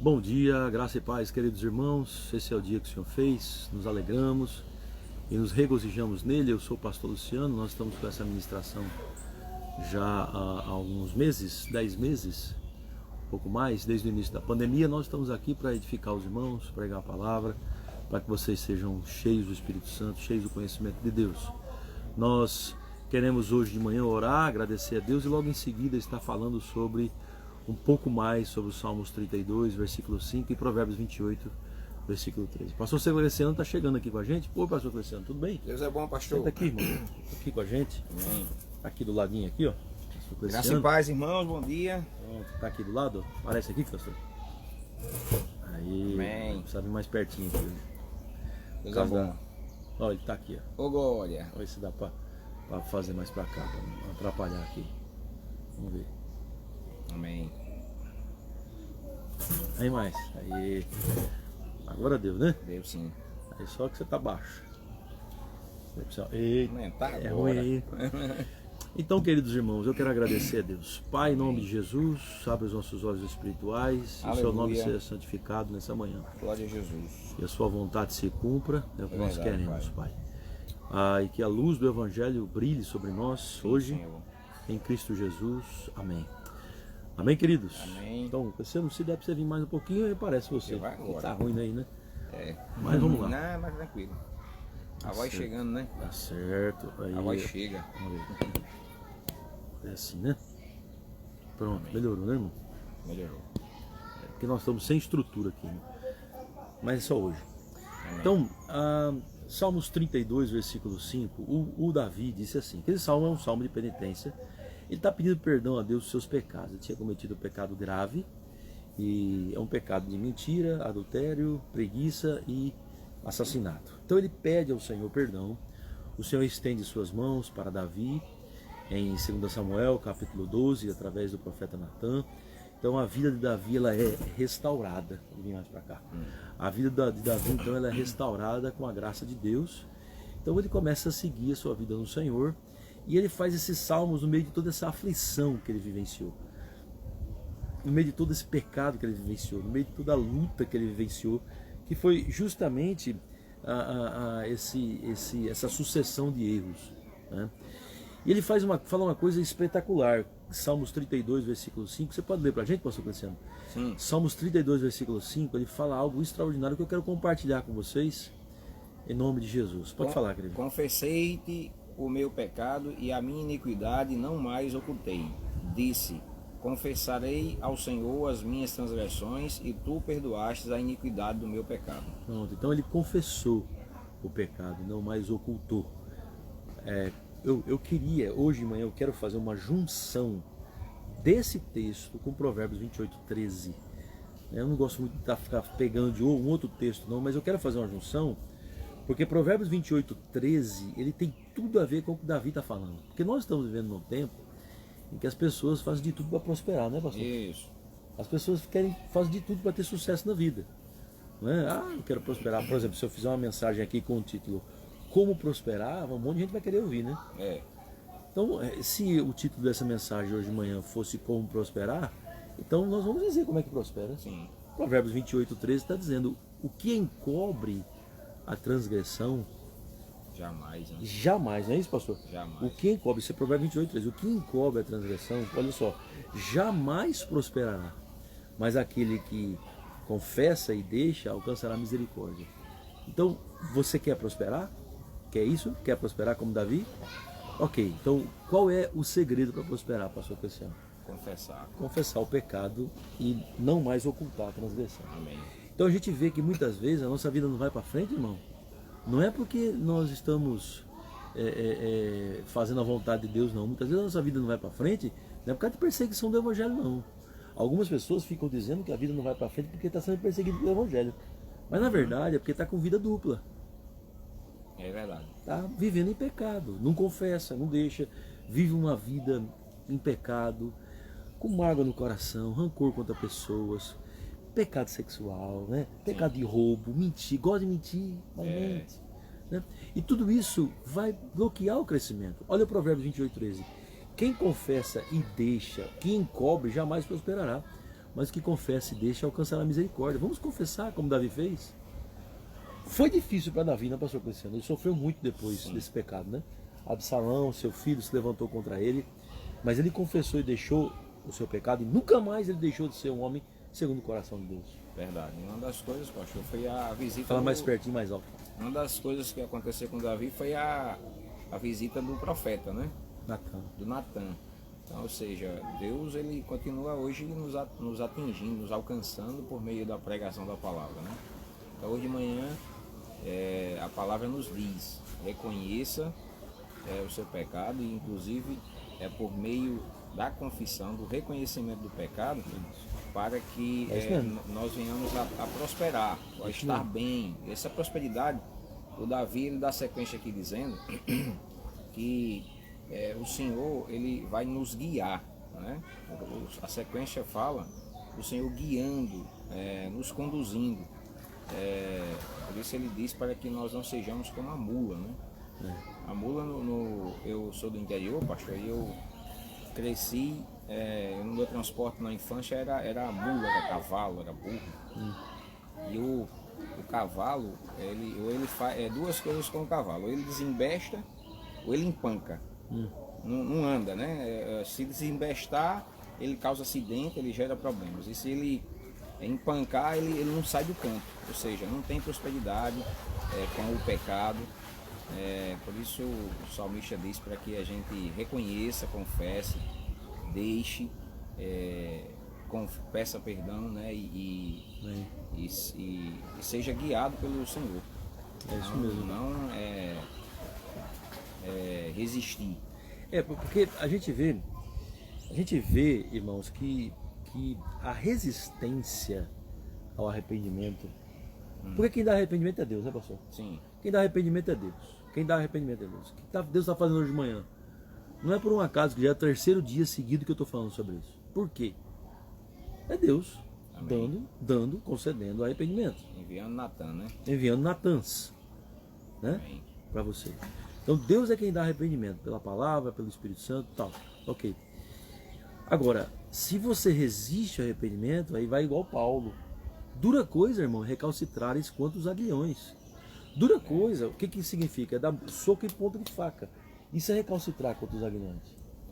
Bom dia, graça e paz, queridos irmãos. Esse é o dia que o Senhor fez, nos alegramos e nos regozijamos nele. Eu sou o pastor Luciano, nós estamos com essa ministração já há alguns meses, 10 meses, um pouco mais, desde o início da pandemia. Nós estamos aqui para edificar os irmãos, pregar a palavra, para que vocês sejam cheios do Espírito Santo, cheios do conhecimento de Deus. Nós queremos hoje de manhã orar, agradecer a Deus e logo em seguida estar falando sobre um pouco mais sobre os Salmos 32, versículo 5 e Provérbios 28, versículo 13. Pastor Cleciano está chegando aqui com a gente. Oi, pastor Cleciano, tudo bem? Deus é bom, pastor. Senta aqui, irmão. Aqui com a gente. Amém. Aqui do ladinho aqui, ó. Graça e paz, irmãos, bom dia. Tá aqui do lado, ó. Aparece aqui, pastor. Aí, Amém. precisa vir mais pertinho aqui. Deus é bom. Ó, ele tá aqui, ó. Ô, glória. Olha se dá pra fazer mais pra cá, pra não atrapalhar aqui. Vamos ver. Amém. Aí mais. Aí. Agora deu, né? Deus sim. Aí só que você tá baixo. Eita, Amém. Tá é agora. ruim aí. Então, queridos irmãos, eu quero agradecer a Deus. Pai, em nome de Jesus, abre os nossos olhos espirituais. E o seu nome seja santificado nessa manhã. Glória a Jesus. E a sua vontade se cumpra, é o que nós verdade, queremos, Pai. E que a luz do Evangelho brilhe sobre nós hoje, Senhor. em Cristo Jesus. Amém. Amém, queridos? Amém. Então, se não se der para você vir mais um pouquinho, aí parece você. Vai agora. Tá ruim aí, né? É. Mas vamos lá. Não, mas tranquilo. A voz certo. chegando, né? Tá certo. Aí, A voz chega. vamos ver. É assim, né? Pronto, melhorou, né, irmão? Melhorou. Porque nós estamos sem estrutura aqui, né? Mas é só hoje. Amém. Então, Salmos 32, versículo 5, o Davi disse assim, que esse salmo é um salmo de penitência. Ele está pedindo perdão a Deus dos seus pecados. Ele tinha cometido um pecado grave, e é um pecado de mentira, adultério, preguiça e assassinato. Então ele pede ao Senhor perdão. O Senhor estende suas mãos para Davi, em 2 Samuel, capítulo 12, através do profeta Natã. Então a vida de Davi ela é restaurada. Vou vir mais para cá. A vida de Davi então ela é restaurada com a graça de Deus. Então ele começa a seguir a sua vida no Senhor. E ele faz esses salmos no meio de toda essa aflição que ele vivenciou. No meio de todo esse pecado que ele vivenciou. No meio de toda a luta que ele vivenciou. Que foi justamente essa sucessão de erros, né? E ele fala uma coisa espetacular. Salmos 32, versículo 5. Você pode ler para a gente, pastor Cleciano? Sim. Salmos 32, versículo 5. Ele fala algo extraordinário que eu quero compartilhar com vocês. Em nome de Jesus. Pode falar, querido. Confessei-te o meu pecado e a minha iniquidade não mais ocultei. Disse: confessarei ao Senhor as minhas transgressões e tu perdoastes a iniquidade do meu pecado. Pronto, então ele confessou o pecado, não mais ocultou. Eu queria, hoje de manhã, eu quero fazer uma junção desse texto com Provérbios 28, 13. Eu não gosto muito de ficar pegando de um outro texto, não, mas eu quero fazer uma junção, porque Provérbios 28, 13, ele tem tudo a ver com o que Davi está falando. Porque nós estamos vivendo num tempo em que as pessoas fazem de tudo para prosperar, né, pastor? Isso. As pessoas fazem de tudo para ter sucesso na vida. Não é? Eu quero prosperar. Por exemplo, se eu fizer uma mensagem aqui com o título Como Prosperar, um monte de gente vai querer ouvir, né? Então, se o título dessa mensagem hoje de manhã fosse Como Prosperar, então nós vamos dizer como é que prospera. Sim. Provérbios 28, 13 está dizendo: o que encobre a transgressão Jamais, né? jamais, não é isso, pastor? Jamais. O que encobre, isso é Provérbios 28, 13, o que encobre a transgressão, olha só, jamais prosperará, mas aquele que confessa e deixa alcançará misericórdia. Então, você quer prosperar? Quer isso? Quer prosperar como Davi? Ok, então qual é o segredo para prosperar, pastor Cleciano? Confessar. Confessar o pecado e não mais ocultar a transgressão. Amém. Então a gente vê que muitas vezes a nossa vida não vai para frente, irmão. Não é porque nós estamos fazendo a vontade de Deus, não. Muitas vezes a nossa vida não vai para frente, não é por causa de perseguição do Evangelho, não. Algumas pessoas ficam dizendo que a vida não vai para frente porque está sendo perseguido pelo Evangelho. Mas na verdade é porque está com vida dupla. É verdade. Está vivendo em pecado, não confessa, não deixa, vive uma vida em pecado, com mágoa no coração, rancor contra pessoas, pecado sexual, né? Pecado de roubo, mentir, gosta de mentir, mas mente, né? E tudo isso vai bloquear o crescimento. Olha o Provérbios 28, 13. Quem confessa e deixa, que encobre, jamais prosperará, mas que confesse e deixe alcançar a misericórdia. Vamos confessar como Davi fez? Foi difícil para Davi, não, pastor Cristiano? Ele sofreu muito depois desse pecado, né? Absalão, seu filho, se levantou contra ele, mas ele confessou e deixou o seu pecado, e nunca mais ele deixou de ser um homem segundo o coração de Deus. Verdade. Uma das coisas, pastor, foi a visita. Fala mais pertinho, mais alto. Uma das coisas que aconteceu com Davi foi a visita do profeta, né? Natan. Do Natan. Então, ou seja, Deus ele continua hoje nos atingindo, nos alcançando por meio da pregação da palavra, né? Então, hoje de manhã a palavra nos diz: reconheça o seu pecado, e inclusive é por meio da confissão, do reconhecimento do pecado, para que nós venhamos a prosperar, a estar bem. Essa prosperidade, o Davi ele dá sequência aqui dizendo que o Senhor ele vai nos guiar, né? A sequência fala o Senhor guiando, nos conduzindo. Por isso ele diz para que nós não sejamos como a mula, né? A mula, eu sou do interior, pastor, e eu cresci, no meu transporte na infância era a mula, era cavalo, era burro. E o cavalo, ele faz duas coisas com o cavalo: ou ele desembesta ou ele empanca. Não anda, né? Se desembestar, ele causa acidente, ele gera problemas. E se ele empancar, ele não sai do canto, ou seja, não tem prosperidade com o pecado. Por isso o salmista diz para que a gente reconheça, confesse, deixe, peça perdão, né? E seja guiado pelo Senhor. É isso mesmo. Não resistir. Porque a gente vê, irmãos, que a resistência ao arrependimento, porque quem dá arrependimento é Deus, né, pastor? Sim. Quem dá arrependimento é Deus. Quem dá arrependimento é Deus. O que Deus está fazendo hoje de manhã? Não é por um acaso que já é o terceiro dia seguido que eu estou falando sobre isso. Por quê? É Deus concedendo arrependimento. Enviando Natan, né? Enviando Natãs, né? Para você. Então Deus é quem dá arrependimento, pela palavra, pelo Espírito Santo e tal. Ok. Agora, se você resiste ao arrependimento, aí vai igual Paulo. Dura coisa, irmão, recalcitrares quanto os aguilhões. Dura coisa, o que significa? É dar soco e ponta de faca. Isso é recalcitrar contra os aguilhões.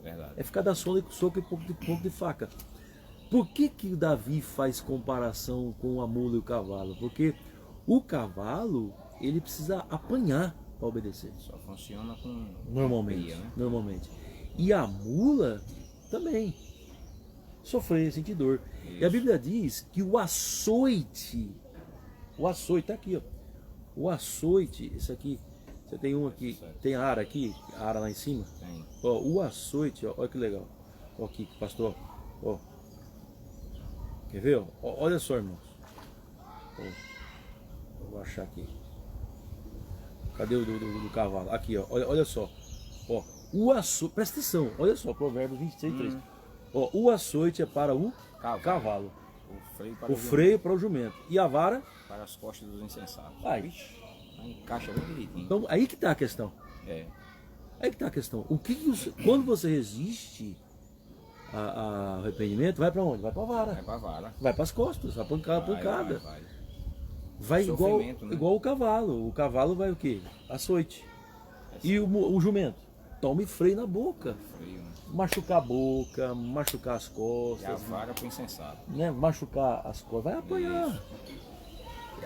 Verdade. É ficar dar soco e ponta de faca. Por que Davi faz comparação com a mula e o cavalo? Porque o cavalo, ele precisa apanhar para obedecer. Só funciona com normalmente, peia, né? Normalmente. E a mula também sofrer, sentir dor. Isso. E a Bíblia diz que o açoite tá aqui, ó. O açoite, esse aqui, você tem um aqui, tem a ara aqui, a ara lá em cima. Tem. Ó, o açoite, ó, olha que legal. Ó, aqui, pastor, ó. Quer ver, ó? Olha só, irmãos. Ó, vou achar aqui. Cadê o do cavalo? Aqui, ó, olha só. Ó, o açoite, presta atenção, olha só, Provérbios 23:3. Ó, o açoite é para o cavalo. O freio para o jumento. E a vara? Para as costas dos insensatos. Aí. Encaixa bem direitinho. Então, aí que está a questão. Aí que está a questão. Quando você resiste ao arrependimento, vai para onde? Vai para a vara. Vai para a vara. Vai para as costas, vai para a pancada. Vai Sofrimento, né? igual o cavalo. O cavalo vai o quê? Açoite. E o jumento? Tome freio na boca. Freio, né? Machucar a boca, machucar as costas. E a vara para o insensato. Né? Machucar as costas. Vai apanhar. Isso.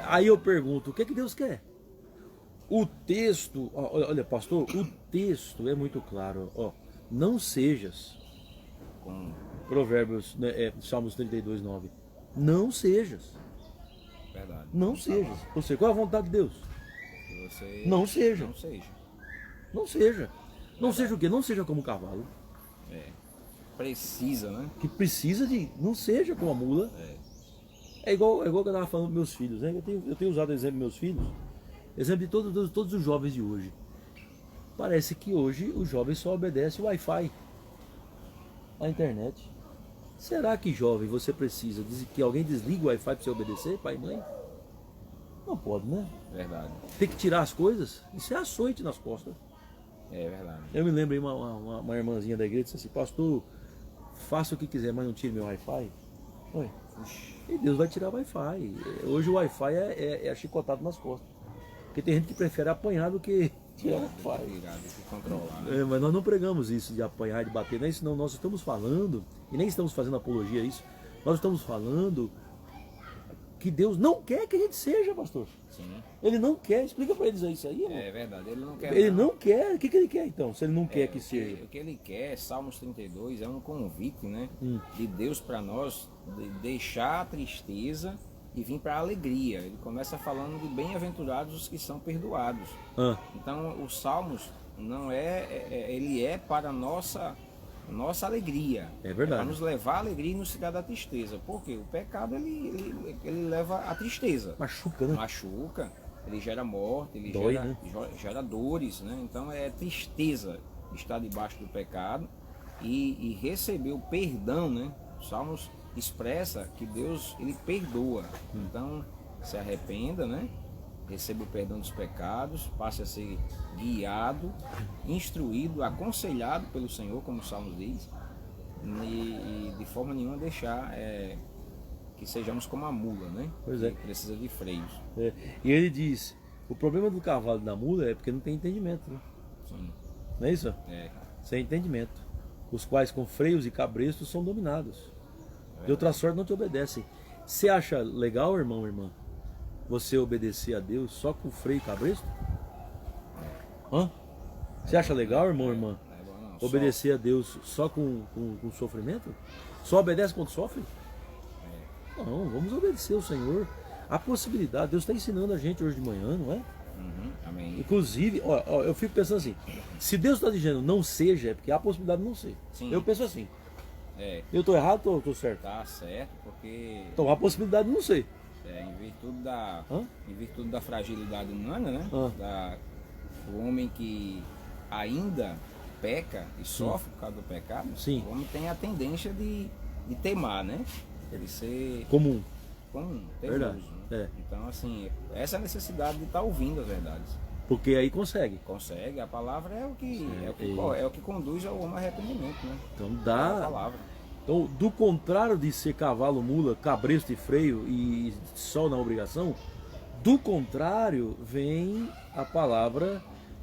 Aí eu pergunto, o que Deus quer? O texto, olha, pastor, o texto é muito claro. Ó, não sejas, com Provérbios, Salmos 32:9. Não sejas. Verdade. Não sejas. Você, qual é a vontade de Deus? Que você não seja. Não seja. Não seja. Não seja o quê? Não seja como o cavalo. Precisa, né? Que precisa de. Não seja como a mula. É igual que eu estava falando dos meus filhos, né? Eu tenho usado o exemplo dos meus filhos. Exemplo de todos os jovens de hoje. Parece que hoje os jovens só obedecem o Wi-Fi, a internet. Será que, jovem, você precisa que alguém desligue o Wi-Fi para você obedecer, pai e mãe? Não pode, né? Verdade. Tem que tirar as coisas? Isso é açoite nas costas. É verdade. Eu me lembro aí uma irmãzinha da igreja disse assim: pastor, faça o que quiser, mas não tire meu Wi-Fi. Oi, E Deus vai tirar o Wi-Fi. Hoje o Wi-Fi é chicotado nas costas. Porque tem gente que prefere apanhar do que tirar o Wi-Fi. Controlar, né? Mas nós não pregamos isso de apanhar, de bater, não é isso não. Nós estamos falando, e nem estamos fazendo apologia a isso, nós estamos falando que Deus não quer que a gente seja, pastor. Sim. Ele não quer. Explica para eles isso aí, irmão. É verdade, ele não quer. Ele não quer. O que ele quer então, se ele não quer que seja? O que ele quer, Salmos 32, é um convite, né, de Deus para nós, de deixar a tristeza e vir para a alegria. Ele começa falando de bem-aventurados os que são perdoados. Então, os Salmos não ele é para a nossa alegria. É verdade. Para nos levar à alegria e nos tirar da tristeza. Porque o pecado ele leva à tristeza. Machuca, né? Machuca, ele gera morte, ele Dói, gera, né? gera dores, né? Então é tristeza estar debaixo do pecado e receber o perdão, né? Os Salmos expressa que Deus ele perdoa. Então se arrependa, né? Receba o perdão dos pecados, passe a ser guiado, instruído, aconselhado pelo Senhor, como o Salmo diz, e de forma nenhuma deixar que sejamos como a mula, né? Pois é. Que precisa de freios. E ele diz, o problema do cavalo e da mula é porque não tem entendimento, né? Sim. Não é isso? É. Sem entendimento. Os quais com freios e cabrestos são dominados. De outra sorte não te obedecem. Você acha legal, irmão, irmã, você obedecer a Deus só com freio e cabresto? Você acha legal, irmão, irmã? Não, Obedecer a Deus só com sofrimento? Só obedece quando sofre? Não, vamos obedecer ao Senhor. A possibilidade, Deus está ensinando a gente hoje de manhã, não é? Amém. Inclusive, eu fico pensando assim, se Deus está dizendo não seja, é porque há a possibilidade de não ser. Sim. Eu penso assim, É, eu estou errado ou estou certo? tá certo, porque Então há a possibilidade de não ser. em virtude da fragilidade humana, né? Hã? O homem que ainda peca e sofre por causa do pecado, Sim. o homem tem a tendência de temar, né? Ele ser Comum. teimoso. Verdade, Né? Então, assim, essa é a necessidade de estar ouvindo as verdades. Porque aí consegue. Consegue, a palavra é o que conduz ao homem ao arrependimento, né? Então É a dá. palavra. Então, do contrário de ser cavalo, mula, cabresto e freio e só na obrigação, do contrário vem a palavra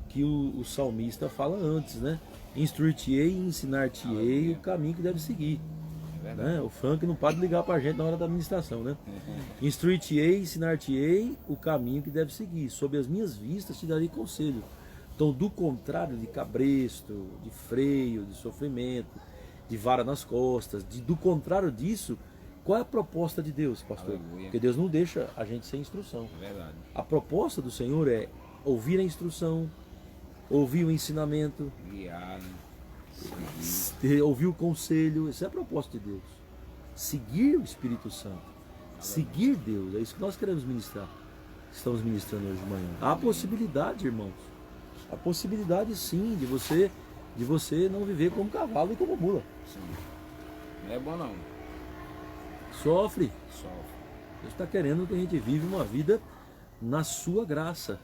que o salmista fala antes, né? Instruir-te-ei e ensinar-te-ei o caminho que deve seguir. É verdade. Né? O Frank não pode ligar pra gente na hora da administração, né? Instruir-te-ei, ensinar-te-ei o caminho que deve seguir. Sob as minhas vistas te darei conselho. Então, do contrário de cabresto, de freio, de sofrimento, de vara nas costas, do contrário disso, qual é a proposta de Deus, pastor? Aleluia. Porque Deus não deixa a gente sem instrução. É verdade. A proposta do Senhor é ouvir a instrução, ouvir o ensinamento, Guiar, seguir. ouvir o conselho. Essa é a proposta de Deus. Seguir o Espírito Santo. Seguir Deus. É isso que nós queremos ministrar. Estamos ministrando hoje de manhã. Há possibilidade, irmãos. Há possibilidade sim de você não viver como cavalo e como mula. Sim. Não é bom não. Sofre. Sofre. Deus está querendo que a gente viva uma vida na sua graça.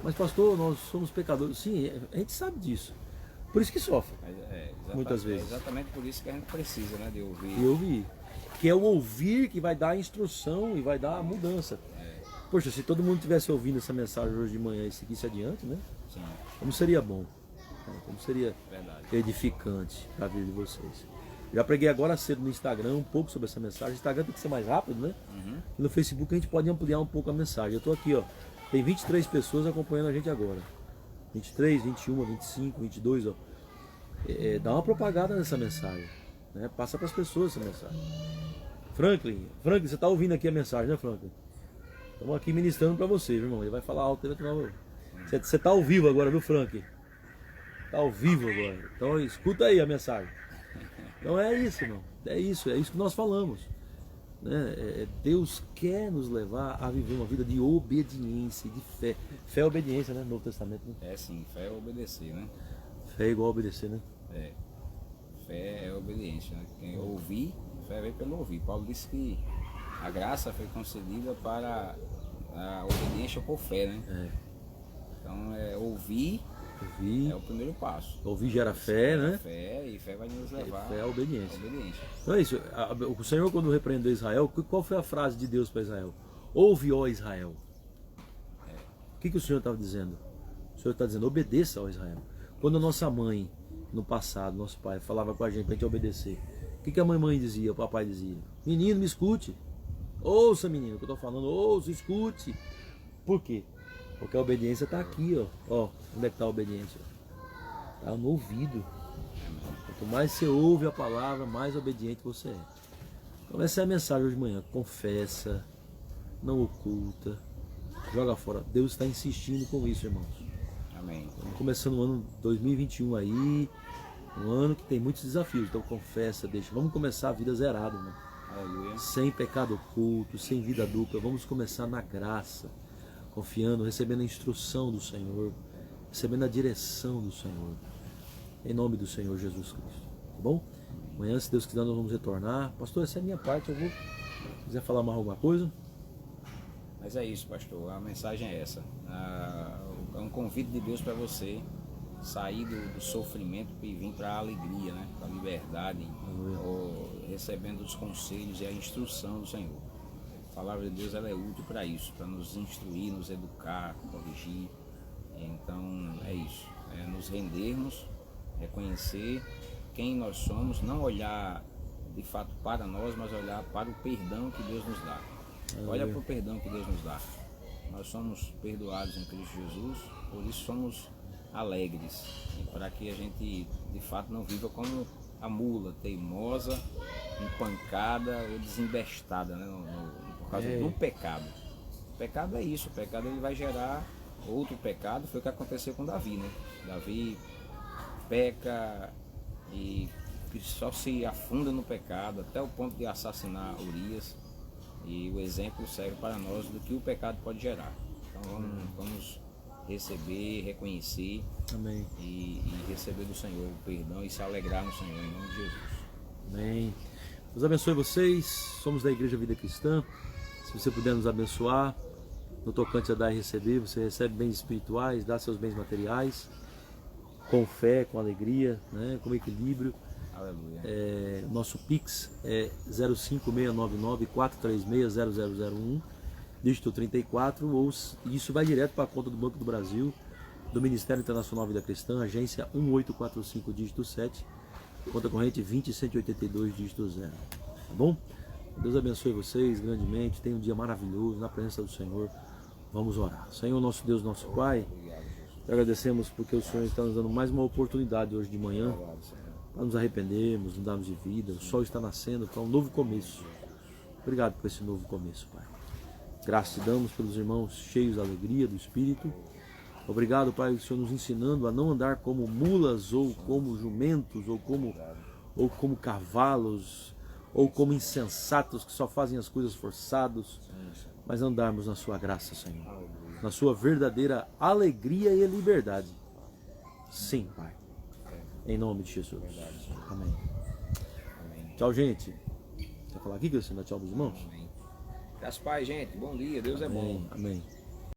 Mas pastor, nós somos pecadores. Sim, a gente sabe disso. Por isso que sofre. Muitas vezes. É exatamente por isso que a gente precisa, né, de ouvir. E ouvir. Que é o ouvir que vai dar a instrução e vai dar a mudança. Poxa, se todo mundo tivesse ouvindo essa mensagem hoje de manhã e seguisse adiante, né? Sim. Como seria bom? Como seria Verdade. edificante para a vida de vocês? Já preguei agora cedo no Instagram um pouco sobre essa mensagem. O Instagram tem que ser mais rápido, né? E no Facebook a gente pode ampliar um pouco a mensagem. Eu estou aqui, ó. Tem 23 pessoas acompanhando a gente agora. 23, 21, 25, 22, ó. Dá uma propaganda nessa mensagem. Né? Passa para as pessoas essa mensagem. Franklin, você está ouvindo aqui a mensagem, né, Franklin? Estamos aqui ministrando para você, irmão. Ele vai falar alto. Você está ao vivo agora, viu, Franklin? Está ao vivo agora. Então escuta aí a mensagem. Então é isso, irmão. É isso que nós falamos. Né? Deus quer nos levar a viver uma vida de obediência, de fé. Fé é obediência, né? No Novo Testamento. Né? É sim, fé é obedecer, né? Fé é igual a obedecer, né? Fé é obediência, né? Quem ouvir, fé vem pelo ouvir. Paulo disse que a graça foi concedida para a obediência por fé, né? Então é ouvir Ouvir. É o primeiro passo. Ouvir gera fé, né? Fé, e fé vai nos levar Fé é à obediência. obediência. Então é isso. O Senhor, quando repreendeu Israel, qual foi a frase de Deus para Israel? Ouve, ó Israel. O que o Senhor estava dizendo? O Senhor está dizendo, obedeça, ó Israel. Quando a nossa mãe, no passado, nosso pai, falava com a gente para a gente obedecer, o que a mamãe dizia, o papai dizia? Menino, me escute. Ouça, menino, o que eu estou falando, ouça, escute. Por quê? Porque a obediência está aqui, ó. Ó, onde é que está a obediência? Está no ouvido. Quanto mais você ouve a palavra, mais obediente você é. Então essa é a mensagem hoje de manhã. Confessa, não oculta, joga fora. Deus está insistindo com isso, irmãos. Amém. Estamos começando o ano 2021 aí, um ano que tem muitos desafios. Então confessa, deixa. Vamos começar a vida zerada, irmão. Aleluia. Sem pecado oculto, sem vida dupla. Vamos começar na graça, confiando, recebendo a instrução do Senhor, recebendo a direção do Senhor. Em nome do Senhor Jesus Cristo. Tá bom? Amanhã, se Deus quiser, nós vamos retornar. Pastor, essa é a minha parte. Eu vou. Se quiser falar mais alguma coisa? Mas é isso, pastor. A mensagem é essa. É um convite de Deus para você sair do sofrimento e vir para a alegria, né? Para a liberdade, recebendo os conselhos e a instrução do Senhor. A palavra de Deus ela é útil para isso, para nos instruir, nos educar, corrigir. Então é isso. É nos rendermos, reconhecer quem nós somos, não olhar de fato para nós, mas olhar para o perdão que Deus nos dá. Olha para o perdão que Deus nos dá. Nós somos perdoados em Cristo Jesus, por isso somos alegres, para que a gente de fato não viva como a mula teimosa, empancada ou desembestada, né? Por causa do pecado. O pecado é isso, o pecado ele vai gerar outro pecado. Foi o que aconteceu com Davi, né? Davi peca e só se afunda no pecado até o ponto de assassinar Urias, e o exemplo serve para nós do que o pecado pode gerar. Então vamos receber, reconhecer. Amém. E receber do Senhor o perdão e se alegrar no Senhor em nome de Jesus. Amém. Deus abençoe vocês. Somos da Igreja Vida Cristã. Se você puder nos abençoar no tocante a dar e receber, você recebe bens espirituais, dá seus bens materiais com fé, com alegria, né, com equilíbrio. Aleluia. Nosso Pix é 05699-436-0001, dígito 34, ou isso vai direto para a conta do Banco do Brasil, do Ministério Internacional Vida Cristã, agência 1845, dígito 7, conta corrente 20182, dígito 0. Tá bom? Deus abençoe vocês grandemente, tenha um dia maravilhoso na presença do Senhor. Vamos orar. Senhor, nosso Deus, nosso Pai, te agradecemos porque o Senhor está nos dando mais uma oportunidade hoje de manhã para nos arrependermos, mudarmos de vida. O sol está nascendo para um novo começo. Obrigado por esse novo começo, Pai. Graças te damos pelos irmãos cheios da alegria do Espírito. Obrigado, Pai, o Senhor nos ensinando a não andar como mulas, ou como jumentos, ou como cavalos, ou como insensatos que só fazem as coisas forçados, mas andarmos na sua graça, Senhor, na sua verdadeira alegria e liberdade. Sim, Pai. Em nome de Jesus. Amém. Tchau, gente. Quer falar aqui, Cristiano? Tchau dos irmãos? Amém. Graças, Pai, gente. Bom dia. Deus é bom. Amém.